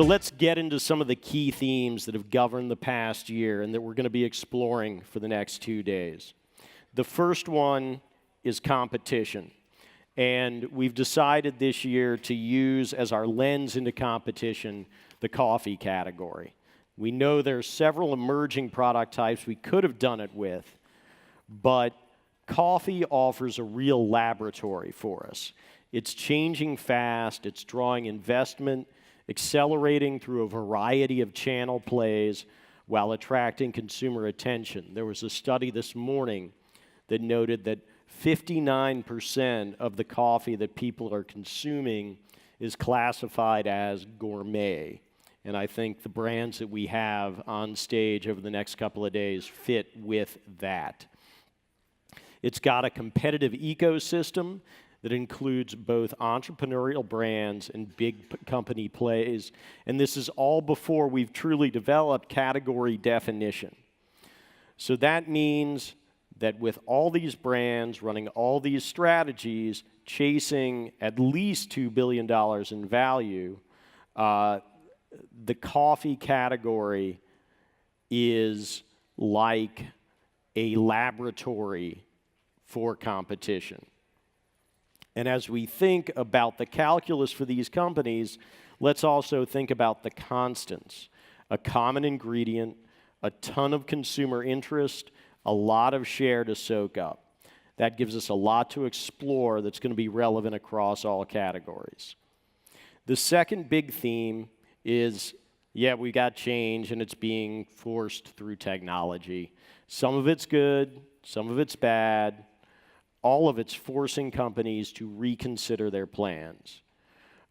So let's get into some of the key themes that have governed the past year and that we're going to be exploring for the next 2 days. The first one is competition. And we've decided this year to use as our lens into competition the coffee category. We know there are several emerging product types we could have done it with, but coffee offers a real laboratory for us. It's changing fast, it's drawing investment, accelerating through a variety of channel plays while attracting consumer attention. There was a study this morning that noted that 59% of the coffee that people are consuming is classified as gourmet. And I think the brands that we have on stage over the next couple of days fit with that. It's got a competitive ecosystem that includes both entrepreneurial brands and big company plays. And this is all before we've truly developed category definition. So that means that with all these brands running all these strategies, chasing at least $2 billion in value, the coffee category is like a laboratory for competition. And as we think about the calculus for these companies, let's also think about the constants. A common ingredient, a ton of consumer interest, a lot of share to soak up. That gives us a lot to explore that's going to be relevant across all categories. The second big theme is, we got change and it's being forced through technology. Some of it's good, some of it's bad. All of it's forcing companies to reconsider their plans.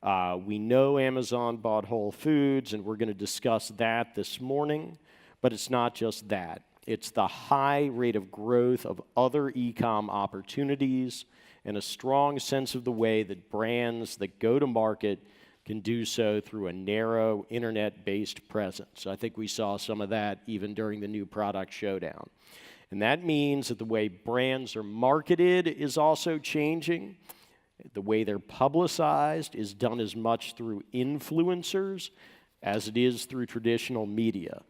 We know Amazon bought Whole Foods, and we're going to discuss that this morning, but it's not just that. It's the high rate of growth of other e-com opportunities and a strong sense of the way that brands that go to market can do so through a narrow internet-based presence. I think we saw some of that even during the new product showdown. And that means that the way brands are marketed is also changing. The way they're publicized is done as much through influencers as it is through traditional media.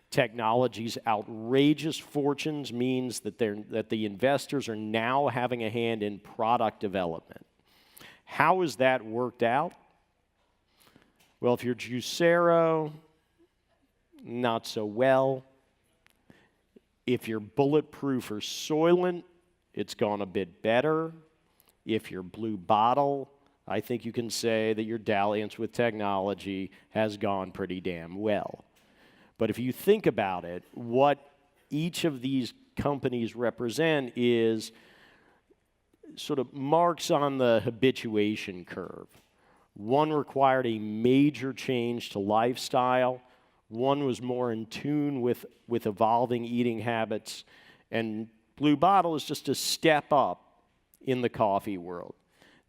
Technology's outrageous fortunes means that the investors are now having a hand in product development. How has that worked out? Well, if you're Juicero, not so well. If you're Bulletproof or Soylent, it's gone a bit better. If you're Blue Bottle, I think you can say that your dalliance with technology has gone pretty damn well. But if you think about it, what each of these companies represent is sort of marks on the habituation curve. One required a major change to lifestyle. One was more in tune with evolving eating habits. And Blue Bottle is just a step up in the coffee world.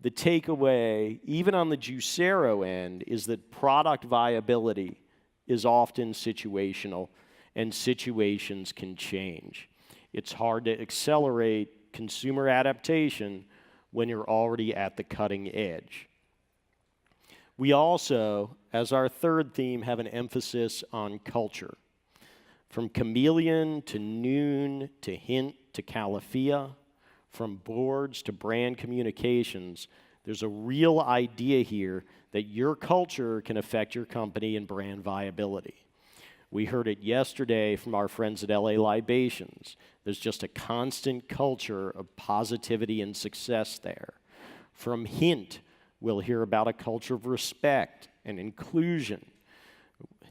The takeaway, even on the Juicero end, is that product viability is often situational, and situations can change. It's hard to accelerate consumer adaptation when you're already at the cutting edge. We also, as our third theme, have an emphasis on culture. From chameleon to noon to hint to calafia, from boards to brand communications, there's a real idea here that your culture can affect your company and brand viability. We heard it yesterday from our friends at LA Libations. There's just a constant culture of positivity and success there. From hint, we'll hear about a culture of respect and inclusion.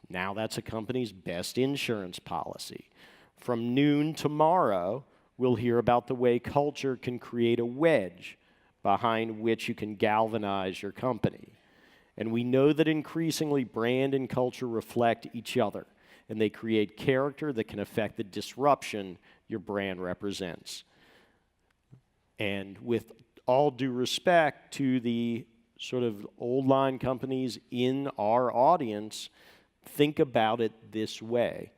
Now that's a company's best insurance policy. From noon tomorrow, we'll hear about the way culture can create a wedge behind which you can galvanize your company. And we know that increasingly brand and culture reflect each other, and they create character that can affect the disruption your brand represents. And with all due respect to the sort of old line companies in our audience, think about it this way.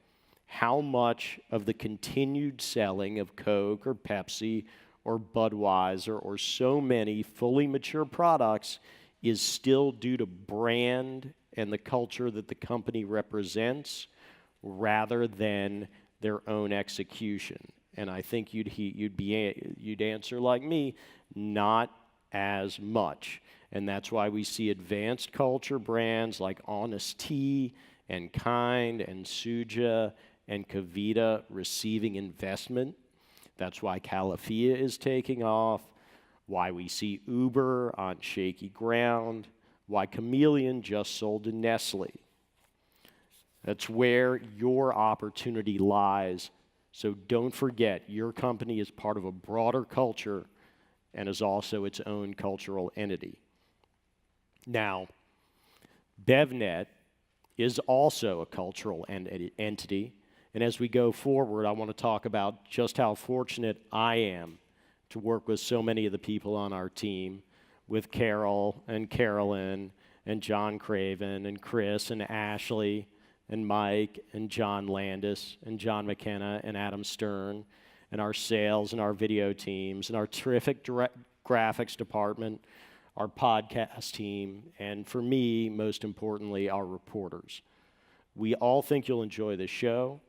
How much of the continued selling of Coke or Pepsi or Budweiser or so many fully mature products is still due to brand and the culture that the company represents rather than their own execution. And I think you'd answer like me, not as much. And that's why we see advanced culture brands like Honest Tea and Kind and Suja and Kavita receiving investment. That's why Calafia is taking off, why we see Uber on shaky ground, why Chameleon just sold to Nestle. That's where your opportunity lies. So don't forget, your company is part of a broader culture and is also its own cultural entity. Now, BevNet is also a cultural entity, and as we go forward, I want to talk about just how fortunate I am to work with so many of the people on our team, with Carol and Carolyn and John Craven and Chris and Ashley and Mike and John Landis and John McKenna and Adam Stern and our sales and our video teams and our terrific graphics department, our podcast team, and for me, most importantly, our reporters. We all think you'll enjoy the show.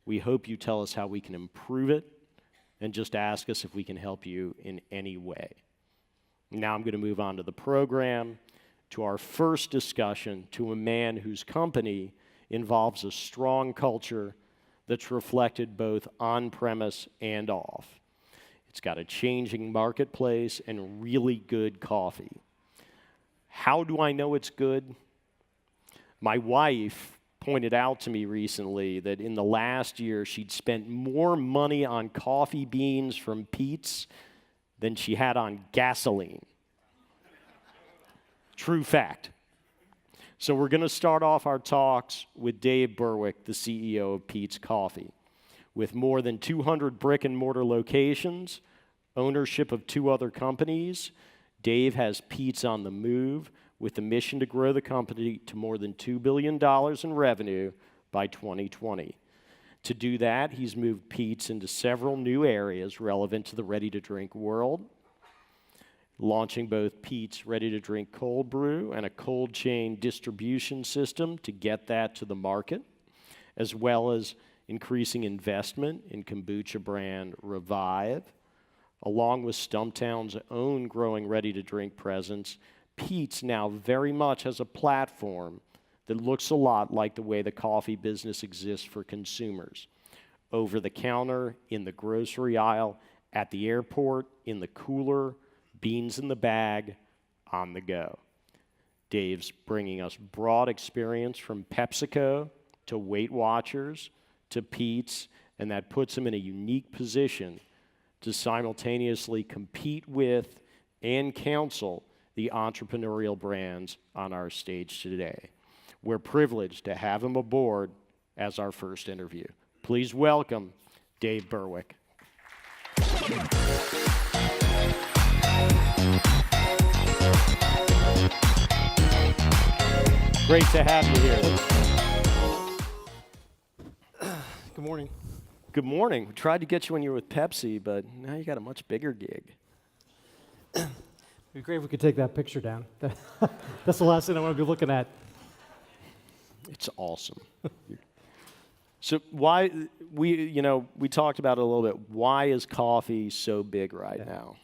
We hope you tell us how we can improve it and just ask us if we can help you in any way. Now I'm going to move on to the program, to our first discussion, to a man whose company involves a strong culture that's reflected both on-premise and off. It's got a changing marketplace and really good coffee. How do I know it's good? My wife pointed out to me recently that in the last year she'd spent more money on coffee beans from Peet's than she had on gasoline. True fact. So we're going to start off our talks with Dave Burwick, the CEO of Peet's Coffee. With more than 200 brick and mortar locations, ownership of 2 other companies, Dave has Peet's on the move with the mission to grow the company to more than $2 billion in revenue by 2020. To do that, he's moved Peet's into several new areas relevant to the ready-to-drink world, launching both Peet's ready-to-drink cold brew and a cold chain distribution system to get that to the market, as well as increasing investment in kombucha brand Revive. Along with Stumptown's own growing ready-to-drink presence, Peet's now very much has a platform that looks a lot like the way the coffee business exists for consumers. Over the counter, in the grocery aisle, at the airport, in the cooler, beans in the bag, on the go. Dave's bringing us broad experience from PepsiCo to Weight Watchers to Peet's, and that puts him in a unique position to simultaneously compete with and counsel the entrepreneurial brands on our stage today. We're privileged to have him aboard as our first interview. Please welcome Dave Burwick. Great to have you here. Good morning. Good morning. We tried to get you when you were with Pepsi, but now you got a much bigger gig. It'd be great if we could take that picture down. That's the last thing I want to be looking at. It's awesome. So why, we talked about it a little bit. Why is coffee so big right now?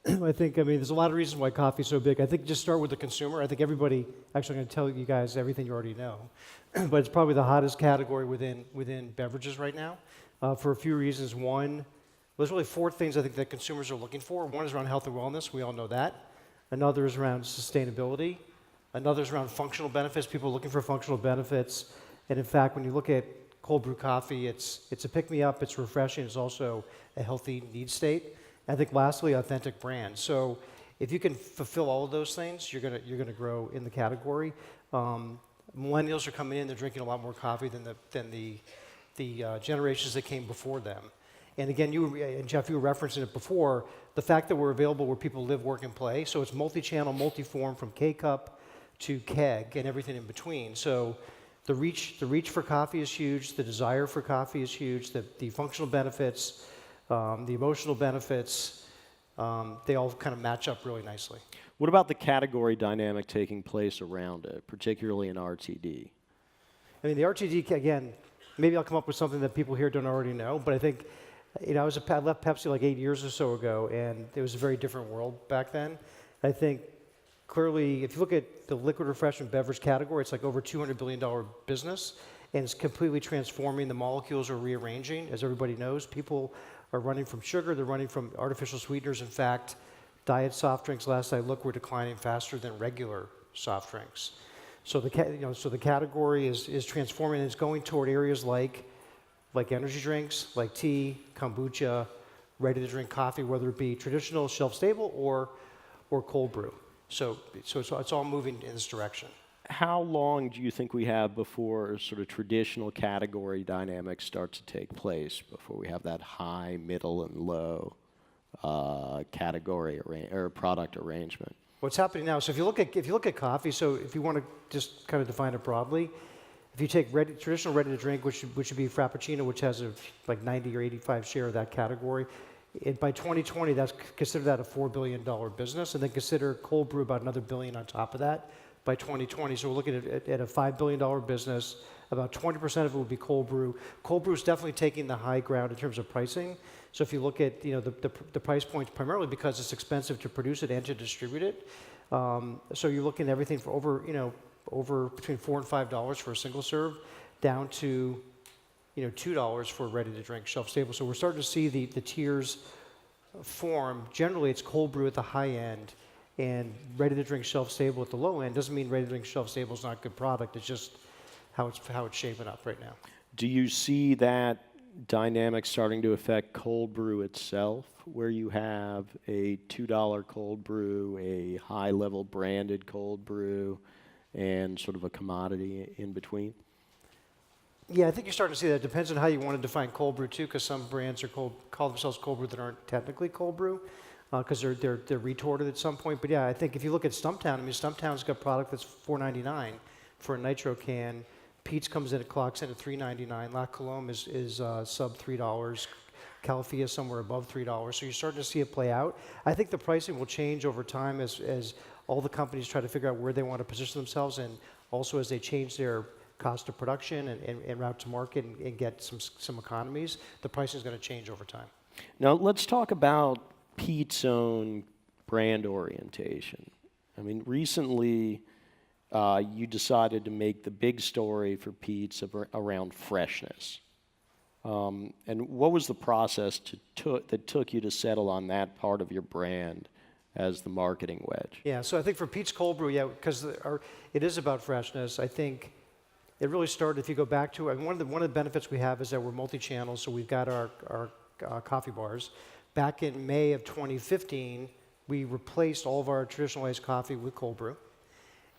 There's a lot of reasons why coffee is so big. I think just start with the consumer. I think everybody, actually I'm going to tell you guys everything you already know, but it's probably the hottest category within beverages right now for a few reasons. One, there's really 4 things I think that consumers are looking for. One is around health and wellness. We all know that. Another is around sustainability. Another is around functional benefits. People are looking for functional benefits. And in fact, when you look at cold brew coffee, it's a pick-me-up, it's refreshing, it's also a healthy need state. I think lastly, authentic brand. So if you can fulfill all of those things, you're gonna grow in the category. Millennials are coming in; they're drinking a lot more coffee than the generations that came before them. And again, and Jeff, you were referencing it before. The fact that we're available where people live, work, and play. So it's multi-channel, multi-form, from K-cup to keg, and everything in between. So the reach for coffee is huge. The desire for coffee is huge. The functional benefits. The emotional benefits, they all kind of match up really nicely. What about the category dynamic taking place around it, particularly in RTD? I mean, the RTD, again, maybe I'll come up with something that people here don't already know, but I think, I left Pepsi like 8 years or so ago, and it was a very different world back then. I think clearly, if you look at the liquid refreshment beverage category, it's like over $200 billion business, and it's completely transforming. The molecules are rearranging. As everybody knows, people are running from sugar, they're running from artificial sweeteners. In fact, diet soft drinks, last I looked, were declining faster than regular soft drinks. So the category is transforming, and it's going toward areas like energy drinks, like tea, kombucha, ready-to-drink coffee, whether it be traditional, shelf-stable, or cold brew. So it's all moving in this direction. How long do you think we have before sort of traditional category dynamics start to take place, before we have that high, middle, and low category or product arrangement? What's happening now? So if you look at coffee, so if you want to just kind of define it broadly, if you take traditional ready-to-drink, which would be Frappuccino, which has a like 90 or 85 share of that category, by 2020, consider that a $4 billion business, and then consider cold brew about another $1 billion on top of that by 2020. So we're looking at a $5 billion business. About 20% of it would be cold brew. Cold brew is definitely taking the high ground in terms of pricing. So if you look at the price points, primarily because it's expensive to produce it and to distribute it. So you're looking at everything for over between $4 and $5 for a single serve, down to $2 for ready to drink shelf stable. So we're starting to see the tiers form. Generally, it's cold brew at the high end and ready to drink shelf stable at the low end. Doesn't mean ready to drink shelf stable is not a good product. It's just how it's shaping up right now. Do you see that dynamic starting to affect cold brew itself, where you have a $2 cold brew, a high-level branded cold brew, and sort of a commodity in between? Yeah, I think you're starting to see that. It depends on how you want to define cold brew too, because some brands call themselves cold brew that aren't technically cold brew, because they're retorted at some point. But yeah, I think if you look at Stumptown, Stumptown's got product that's $4.99 for a nitro can. Peet's comes in, it clocks in at $3.99. La Colombe is sub $3. Califia somewhere above $3. So you're starting to see it play out. I think the pricing will change over time as all the companies try to figure out where they want to position themselves, and also as they change their cost of production and route to market and get some economies, the pricing is going to change over time. Now let's talk about Peet's own brand orientation. I mean, recently you decided to make the big story for Peet's around freshness. And what was the process that took you to settle on that part of your brand as the marketing wedge? Yeah, so I think for Peet's Cold Brew, yeah, because it is about freshness. I think it really started, if you go back to, one of the benefits we have is that we're multi-channel, so we've got our coffee bars. Back in May of 2015, we replaced all of our traditional iced coffee with cold brew.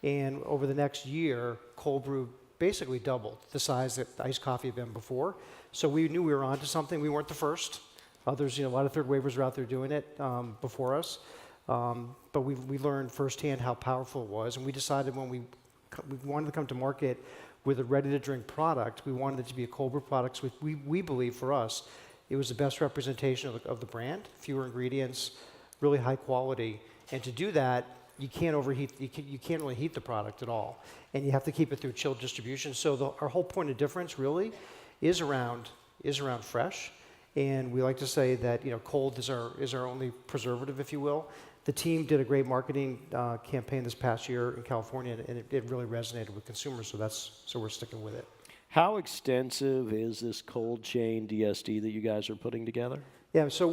And over the next year, cold brew basically doubled the size that iced coffee had been before. So we knew we were onto something. We weren't the first. Others, a lot of third wavers are out there doing it before us. But we learned firsthand how powerful it was. And we decided when we wanted to come to market with a ready-to-drink product, we wanted it to be a cold brew product. So we believe for us, it was the best representation of the brand, fewer ingredients, really high quality. And to do that, you can't overheat. You can't really heat the product at all, and you have to keep it through chilled distribution. So our whole point of difference really is around fresh, and we like to say that cold is our only preservative, if you will. The team did a great marketing campaign this past year in California, and it really resonated with consumers. So we're sticking with it. How extensive is this cold chain DSD that you guys are putting together? Yeah, so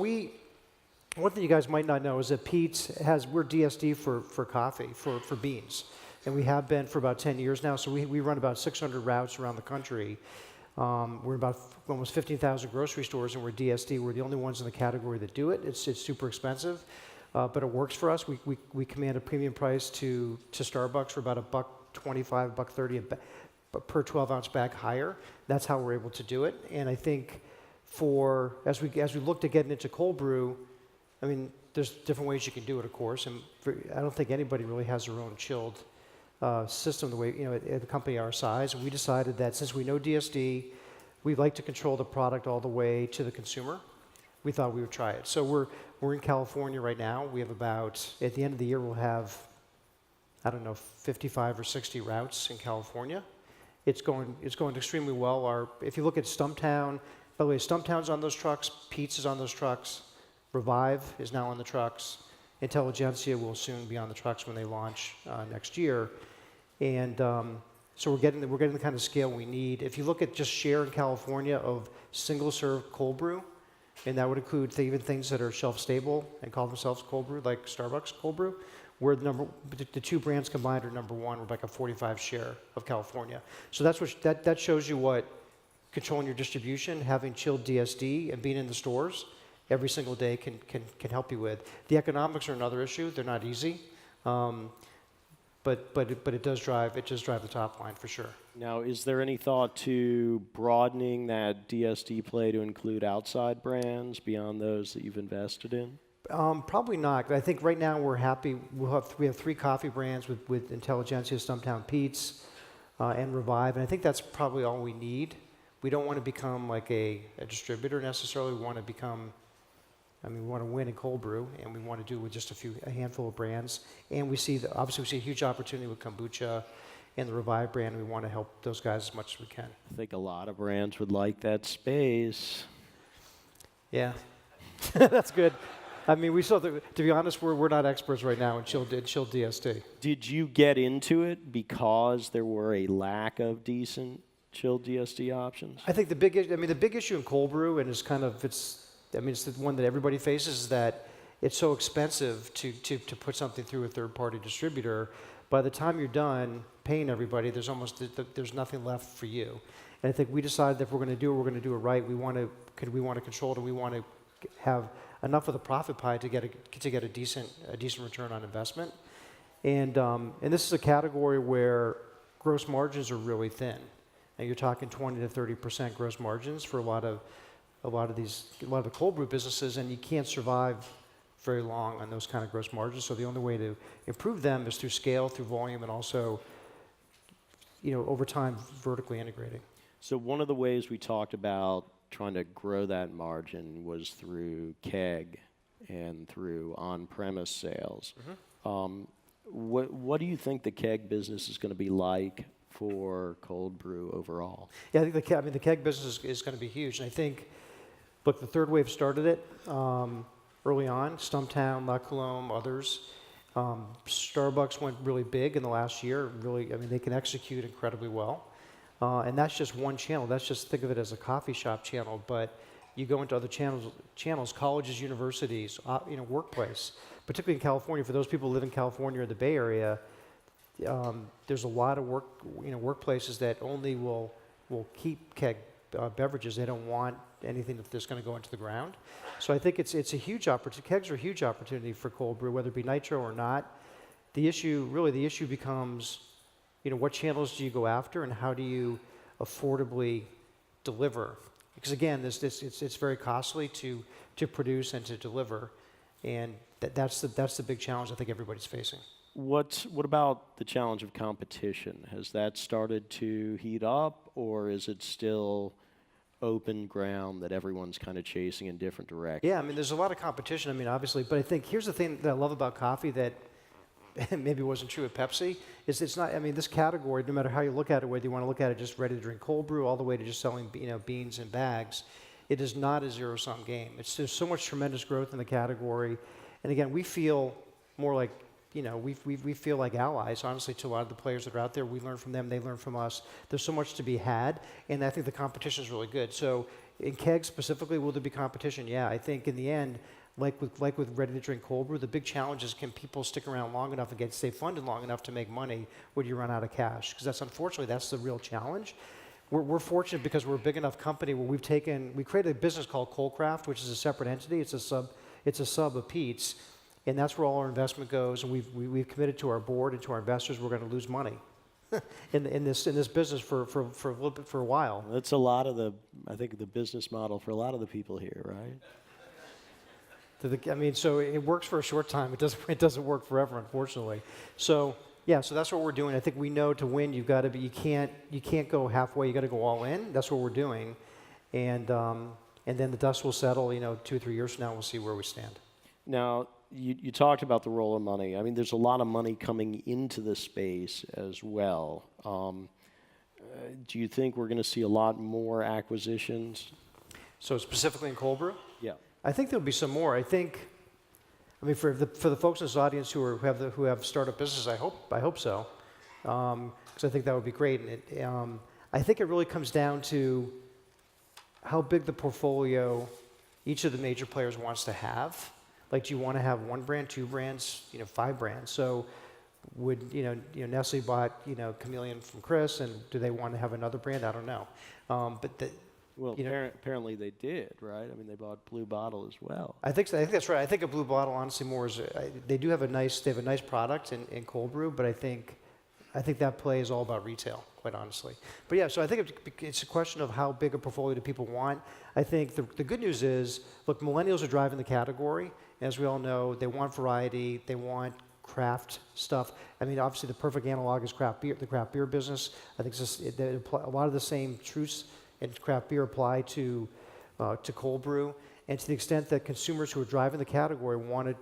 one thing you guys might not know is that Peet's we're DSD for coffee, for beans. And we have been for about 10 years now. So we run about 600 routes around the country. We're about almost 15,000 grocery stores, and we're DSD. We're the only ones in the category that do it. It's super expensive, but it works for us. We command a premium price to Starbucks for about $1.25, $1.30 per 12-ounce bag higher. That's how we're able to do it. And I think as we look to getting into cold brew, there's different ways you can do it, of course, and I don't think anybody really has their own chilled system the way, at a company our size. And we decided that since we know DSD, we'd like to control the product all the way to the consumer. We thought we would try it. So we're in California right now. We have about, at the end of the year, we'll have, I don't know, 55 or 60 routes in California. It's going extremely well. If you look at Stumptown, by the way, Stumptown's on those trucks, Peet's is on those trucks, Revive is now on the trucks, Intelligentsia will soon be on the trucks when they launch next year. And so we're getting the kind of scale we need. If you look at just share in California of single-serve cold brew, and that would include even things that are shelf-stable and call themselves cold brew, like Starbucks cold brew, we're the two brands combined are number one. We're like a 45 share of California. So that shows you what controlling your distribution, having chilled DSD, and being in the stores every single day can help you with. The economics are another issue. They're not easy, but it does drive the top line for sure. Now, is there any thought to broadening that DSD play to include outside brands beyond those that you've invested in? Probably not. I think right now we're happy. We have 3 coffee brands with Intelligentsia, Stumptown, Peet's, and Revive, and I think that's probably all we need. We don't want to become like a distributor necessarily. We want to become, we want to win in cold brew, and we want to do it with just a handful of brands. And obviously we see a huge opportunity with kombucha and the Revive brand, and we want to help those guys as much as we can. I think a lot of brands would like that space. Yeah, that's good. To be honest, we're not experts right now in chilled DSD. Did you get into it because there were a lack of decent chilled DSD options? I think the big issue in cold brew, and it's the one that everybody faces, is that it's so expensive to put something through a third-party distributor. By the time you're done paying everybody, there's nothing left for you. And I think we decided that if we're going to do it, we're going to do it right. We want to control it, and we want to have enough of the profit pie to get a decent return on investment. And this is a category where gross margins are really thin. And you're talking 20 to 30% gross margins for a lot of the cold brew businesses, and you can't survive very long on those kind of gross margins. So the only way to improve them is through scale, through volume, and also, over time, vertically integrating. So one of the ways we talked about trying to grow that margin was through keg and through on-premise sales. Mm-hmm. What do you think the keg business is going to be like for cold brew overall? Yeah, I think the keg business is going to be huge. And I think, look, the third wave started it early on. Stumptown, La Colombe, others. Starbucks went really big in the last year. Really, they can execute incredibly well. And that's just one channel. That's just, think of it as a coffee shop channel. But you go into other channels, colleges, universities, workplace. Particularly in California, for those people who live in California or the Bay Area, there's a lot of workplaces that only will keep keg beverages. They don't want anything that's going to go into the ground. So I think it's a huge opportunity. Kegs are a huge opportunity for cold brew, whether it be nitro or not. The issue becomes, what channels do you go after, and how do you affordably deliver? Because again, it's very costly to produce and to deliver, and that's the big challenge I think everybody's facing. What about the challenge of competition? Has that started to heat up, or is it still open ground that everyone's kind of chasing in different directions? Yeah, there's a lot of competition, obviously, but I think here's the thing that I love about coffee that maybe wasn't true at Pepsi, is it's not, this category, no matter how you look at it, whether you want to look at it just ready to drink cold brew all the way to just selling beans in bags, it is not a zero-sum game. There's so much tremendous growth in the category, and again, we feel more like, we feel like allies, honestly, to a lot of the players that are out there. We learn from them, they learn from us. There's so much to be had, and I think the competition is really good. So in kegs specifically, will there be competition? Yeah, I think in the end, like with ready-to-drink cold brew, the big challenge is, can people stick around long enough and stay funded long enough to make money when you run out of cash? Because unfortunately, that's the real challenge. We're fortunate because we're a big enough company where we created a business called Coldcraft, which is a separate entity. It's a sub of Peet's. And that's where all our investment goes, and we've committed to our board and to our investors we're going to lose money in this business for a little bit, for a while. That's a lot of the business model for a lot of the people here, right? So it works for a short time. It doesn't work forever, unfortunately. So yeah, so that's what we're doing. I think we know to win, you can't go halfway. You got to go all in. That's what we're doing, and then the dust will settle. 2 or 3 years from now, we'll see where we stand. Now, you talked about the role of money. I mean, there's a lot of money coming into the space as well. Do you think we're going to see a lot more acquisitions? So specifically in cold brew? Yeah. I think there'll be some more. I mean, for the folks in this audience who have startup businesses, I hope so, because I think that would be great. And I think it really comes down to how big the portfolio each of the major players wants to have. Like, do you want to have one brand, two brands, 5 brands? So, would Nestle bought Chameleon from Chris, and do they want to have another brand? I don't know. Well, apparently they did, right? I mean, they bought Blue Bottle as well. I think that's right. I think a Blue Bottle, honestly, more is they have a nice product in cold brew, but I think that play is all about retail, quite honestly. But yeah, so I think it's a question of how big a portfolio do people want. I think the good news is, look, millennials are driving the category. As we all know, they want variety, they want craft stuff. I mean, obviously, the perfect analog is craft beer, the craft beer business. I think a lot of the same truths in craft beer apply to cold brew. And to the extent that consumers who are driving the category want to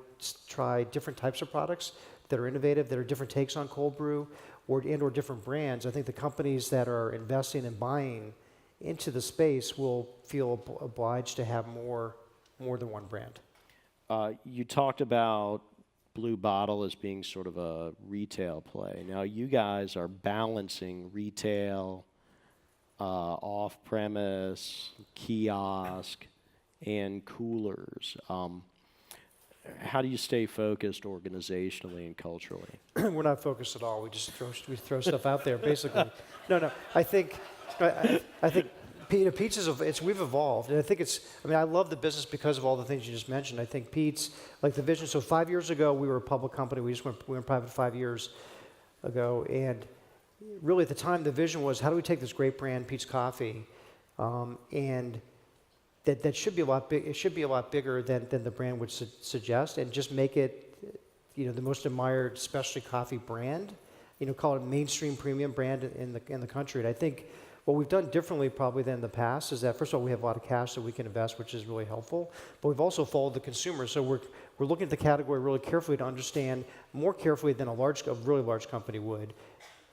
try different types of products that are innovative, that are different takes on cold brew, or different brands, I think the companies that are investing and buying into the space will feel obliged to have more than one brand. You talked about Blue Bottle as being sort of a retail play. Now, you guys are balancing retail, off-premise, kiosk, and coolers. How do you stay focused organizationally and culturally? We're not focused at all. We just throw stuff out there, basically. No. I think Peet's we've evolved, and I think I love the business because of all the things you just mentioned. I think Peet's, like the vision. So 5 years ago, we were a public company. We went private 5 years ago, and really at the time, the vision was, how do we take this great brand, Peet's Coffee, and that should be a lot big. It should be a lot bigger than the brand would suggest, and just make it, the most admired specialty coffee brand. Call it a mainstream premium brand in the country. And I think what we've done differently probably than in the past is that, first of all, we have a lot of cash that we can invest, which is really helpful. But we've also followed the consumer, so we're looking at the category really carefully to understand, more carefully than a really large company would.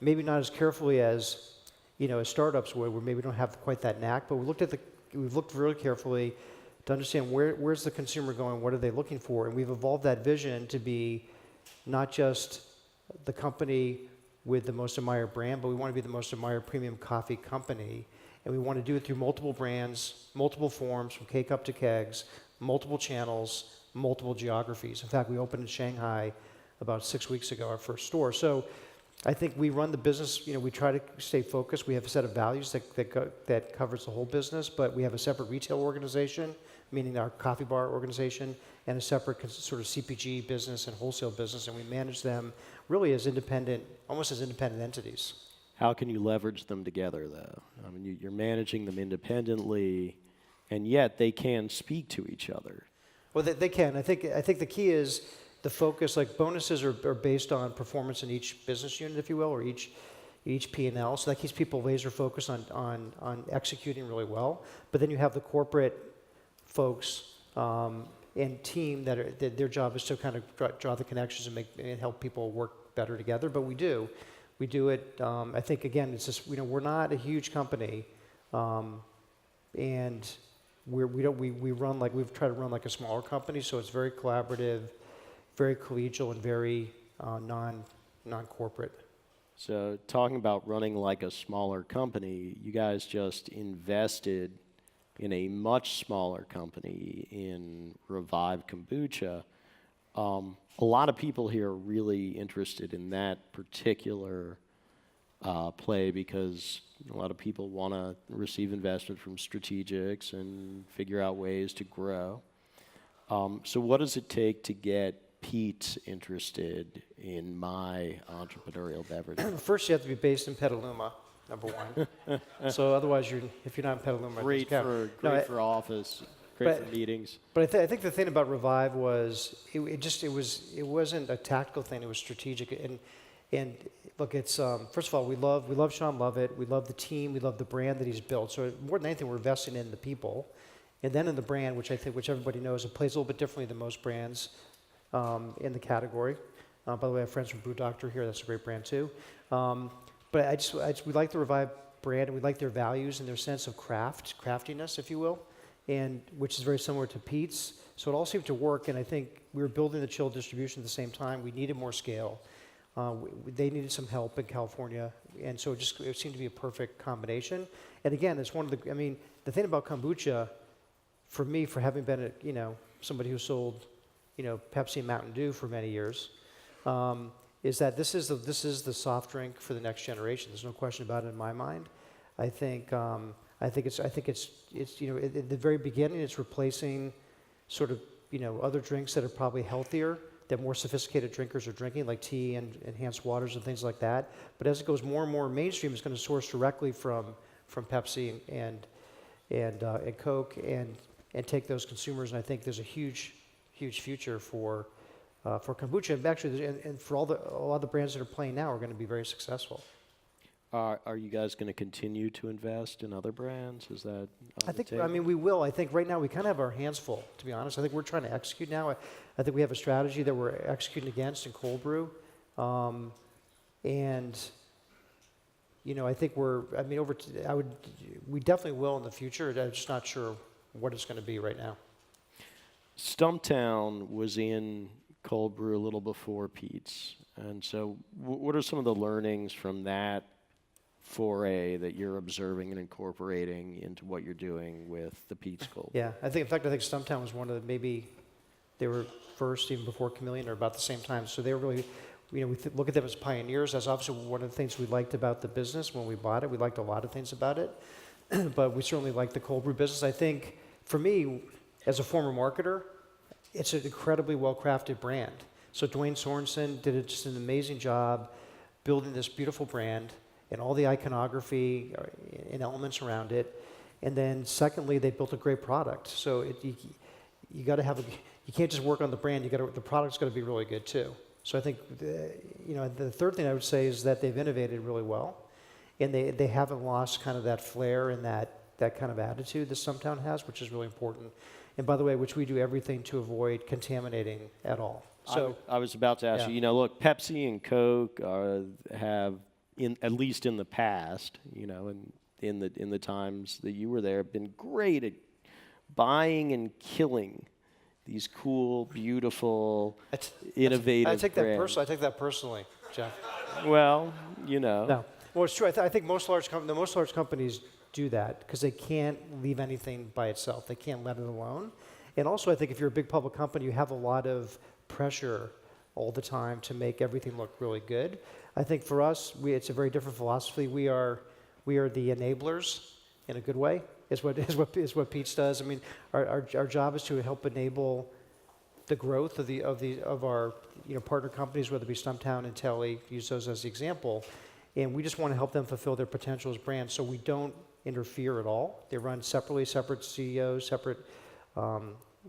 Maybe not as carefully as as startups would, where maybe we don't have quite that knack. But we've looked really carefully to understand where's the consumer going, what are they looking for, and we've evolved that vision to be not just the company with the most admired brand, but we want to be the most admired premium coffee company, and we want to do it through multiple brands, multiple forms, from K-Cup to kegs, multiple channels, multiple geographies. In fact, we opened in Shanghai about 6 weeks ago, our first store. So I think we run the business, we try to stay focused. We have a set of values that covers the whole business, but we have a separate retail organization, meaning our coffee bar organization, and a separate sort of CPG business and wholesale business, and we manage them really as almost as independent entities. How can you leverage them together, though? I mean, you're managing them independently, and yet they can speak to each other. Well, they can. I think the key is the focus. Like, bonuses are based on performance in each business unit, if you will, or each P&L. So that keeps people laser focused on executing really well. But then you have the corporate folks and team that their job is to kind of draw the connections and help people work better together. But we do it. I think, again, it's just, we're not a huge company, and we've tried to run like a smaller company, so it's very collaborative, very collegial, and very non-corporate. So, talking about running like a smaller company, you guys just invested in a much smaller company in Revive Kombucha. A lot of people here are really interested in that particular play because a lot of people want to receive investment from strategics and figure out ways to grow. So what does it take to get Peet interested in my entrepreneurial beverage? First, you have to be based in Petaluma, number one. So otherwise, if you're not in Petaluma, great for office, great for meetings. But I think the thing about Revive was it wasn't a tactical thing; it was strategic. And look, it's first of all, we love Sean Lovett, we love the team, we love the brand that he's built. So more than anything, we're investing in the people, And then in the brand, which everybody knows, it plays a little bit differently than most brands in the category. By the way, I have friends from Brew Doctor here. That's a great brand too. But we like the Revive brand, and we like their values and their sense of craftiness, if you will, and which is very similar to Peet's. So it all seemed to work, and I think we were building the chill distribution at the same time. We needed more scale. They needed some help in California, and so it seemed to be a perfect combination. And again, it's one of the thing about kombucha, for me, for having been somebody who sold, Pepsi and Mountain Dew for many years, is that this is the soft drink for the next generation. There's no question about it in my mind. I think it's at the very beginning, it's replacing sort of other drinks that are probably healthier, that more sophisticated drinkers are drinking, like tea and enhanced waters and things like that. But as it goes more and more mainstream, it's going to source directly from Pepsi and Coke and take those consumers. And I think there's a huge future for kombucha. And actually, and for a lot of the brands that are playing now are going to be very successful. Are you guys going to continue to invest in other brands? Is that on the table? We will. I think right now we kind of have our hands full, to be honest. I think we're trying to execute now. I think we have a strategy that we're executing against in cold brew. And I think we definitely will in the future. I'm just not sure what it's going to be right now. Stumptown was in cold brew a little before Peet's. And so what are some of the learnings from that foray that you're observing and incorporating into what you're doing with the Peet's cold? Yeah, I think Stumptown was one of the, maybe they were first even before Chameleon or about the same time. So they were really, we look at them as pioneers. That's obviously one of the things we liked about the business when we bought it. We liked a lot of things about it, but we certainly liked the cold brew business. I think for me, as a former marketer, it's an incredibly well-crafted brand. So Dwayne Sorensen did just an amazing job building this beautiful brand and all the iconography and elements around it. And then secondly, they built a great product. So you got to have you can't just work on the brand. The product's got to be really good too. So I think the third thing I would say is that they've innovated really well, and they haven't lost kind of that flair and that kind of attitude that Stumptown has, which is really important. And by the way, which we do everything to avoid contaminating at all. So I was about to ask you. Look, Pepsi and Coke have, at least in the past, and in the times that you were there, have been great at buying and killing these cool, beautiful, innovative I take that brands. I take that personally, Jeff. Well, No. Well, it's true. I think most large companies do that because they can't leave anything by itself. They can't let it alone. And also, I think if you're a big public company, you have a lot of pressure all the time to make everything look really good. I think for us, it's a very different philosophy. We are the enablers in a good way. Is what Peet's does. I mean, our job is to help enable the growth of our partner companies, whether it be Stumptown and Telly. Use those as the example, and we just want to help them fulfill their potential as brands. So we don't interfere at all. They run separately, separate CEOs, separate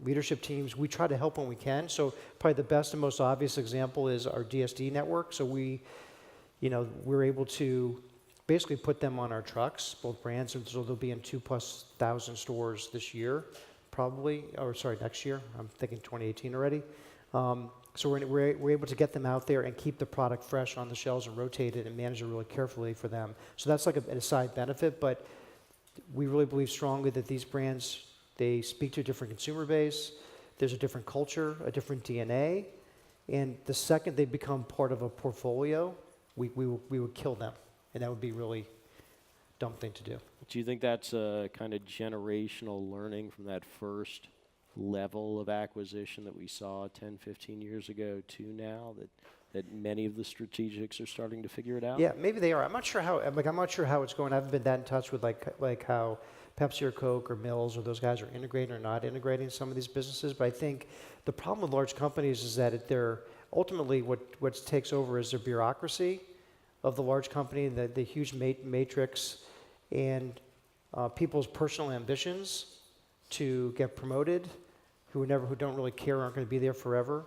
leadership teams. We try to help when we can. So probably the best and most obvious example is our DSD network. So we're able to basically put them on our trucks, both brands, and so they'll be in 2,000+ stores this year, next year. I'm thinking 2018 already. So we're able to get them out there and keep the product fresh on the shelves and rotate it and manage it really carefully for them. So that's like a side benefit, but we really believe strongly that these brands, they speak to a different consumer base. There's a different culture, a different DNA, and the second they become part of a portfolio, we would kill them. And that would be a really dumb thing to do. Do you think that's a kind of generational learning from that first level of acquisition that we saw 10, 15 years ago to now, that many of the strategics are starting to figure it out? Yeah, maybe they are. I'm not sure how it's going. I haven't been that in touch with like how Pepsi or Coke or Mills or those guys are integrating or not integrating some of these businesses. But I think the problem with large companies is that they're ultimately what takes over is their bureaucracy of the large company, the huge matrix, and people's personal ambitions to get promoted, who don't really care, aren't going to be there forever,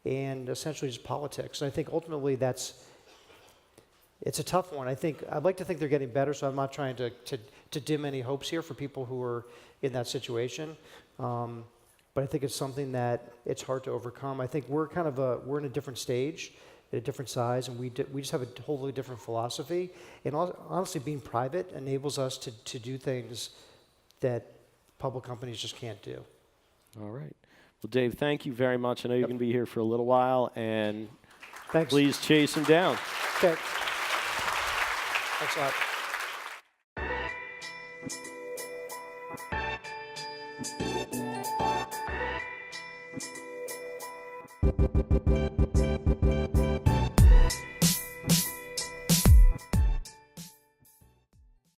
and essentially just politics. And I think ultimately It's a tough one. I'd like to think they're getting better, so I'm not trying to dim any hopes here for people who are in that situation. But I think it's something that it's hard to overcome. I think we're we're in a different stage, at a different size, and we just have a totally different philosophy. And honestly, being private enables us to do things that public companies just can't do. All right. Well, Dave, thank you very much. I know you're going to be here for a little while, and Thanks. please chase him down. Okay. Thanks a lot.